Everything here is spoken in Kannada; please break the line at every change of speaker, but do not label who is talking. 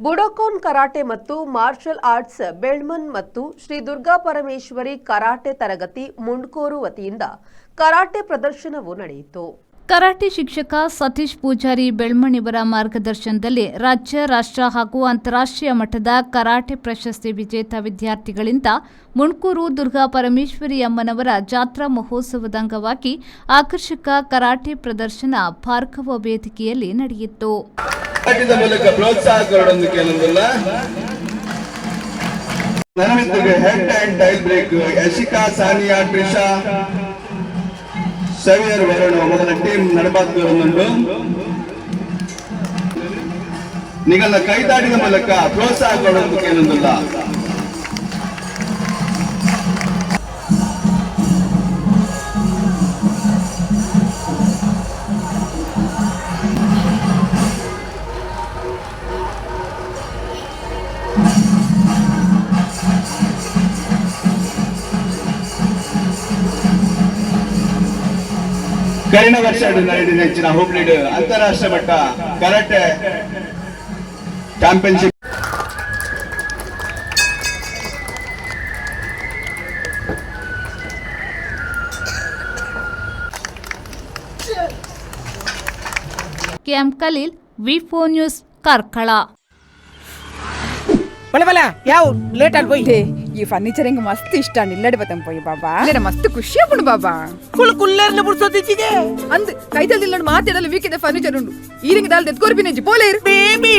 ಬುಡೋಕಾನ್ ಕರಾಟೆ ಮತ್ತು ಮಾರ್ಷಲ್ ಆರ್ಟ್ಸ್ ಬೆಳ್ಮನ್ ಮತ್ತು ಶ್ರೀ ದುರ್ಗಾ ಪರಮೇಶ್ವರಿ ಕರಾಟೆ ತರಗತಿ ಮುಂಡ್ಕೋರು ವತಿಯಿಂದ ಕರಾಟೆ ಪ್ರದರ್ಶನವು ನಡೆಯಿತು.
ಕರಾಟೆ ಶಿಕ್ಷಕ ಸತೀಶ್ ಪೂಜಾರಿ ಬೆಳ್ಮಣ್ ಇವರ ಮಾರ್ಗದರ್ಶನದಲ್ಲಿ ರಾಜ್ಯ, ರಾಷ್ಟ್ರ ಹಾಗೂ ಅಂತಾರಾಷ್ಟ್ರೀಯ ಮಟ್ಟದ ಕರಾಟೆ ಪ್ರಶಸ್ತಿ ವಿಜೇತ ವಿದ್ಯಾರ್ಥಿಗಳಿಂದ ಮುಂಡ್ಕೂರು ದುರ್ಗಾ ಪರಮೇಶ್ವರಿ ಅಮ್ಮನವರ ಜಾತ್ರಾ ಮಹೋತ್ಸವದ ಅಂಗವಾಗಿ ಆಕರ್ಷಕ ಕರಾಟೆ ಪ್ರದರ್ಶನ ಭಾರ್ಗವ ವೇದಿಕೆಯಲ್ಲಿ ನಡೆಯಿತು.
ಮೂಲಕ ಪ್ರೋತ್ಸಾಹ ಕೊಡೋದಕ್ಕೆ head and tail break Yashika, Sania, Trisha, Xavier Varuna ಮೊದಲ ಟೀಮ್ ನಡಬಾರ್ದು. ನಿಗಲ ಕೈದಾಡಿದ ಮೂಲಕ ಪ್ರೋತ್ಸಾಹ ಕೊಡೋದಕ್ಕೆ ಏನೊಂದಿಲ್ಲ. ಕಳೆದ ವರ್ಷ ನಡೆದ ಹೋಬಳಿ ಅಂತಾರಾಷ್ಟ್ರೀಯ ಮಟ್ಟ ಕರಾಟೆ ಚಾಂಪಿಯನ್ಶಿಪ್
ಕೆಎಂ ಖಲೀಲ್, ವಿ4 ನ್ಯೂಸ್, ಕಾರ್ಕಳ.
ಯಾವ ಲೇಟ್ ಆಗಿ పోయి ఈ ఫర్నిచర్ ఇంక మస్తు ఇష్టం నిల్లడిపోతాం పోయి బాబా లేన మస్తు ఖుషి అప్పుడు బాబా కుల్లర్ల బుర్సొద్దిచ్చిಗೆ ಅಂದ್ ಕೈತಲ್ ನಿಲ್ಲಡ್ ಮಾತಾಡಲ್ಲ ವೀಕಿದೆ ಫರ್ನಿಚರ್ ಉಂಡು ಈರಿಂಗ್ ದಾಲ್ ತೆತ್ಕೋರ್ಪಿ ನೆಂಜಿ ಪೋಲೇರು ಬೇಬಿ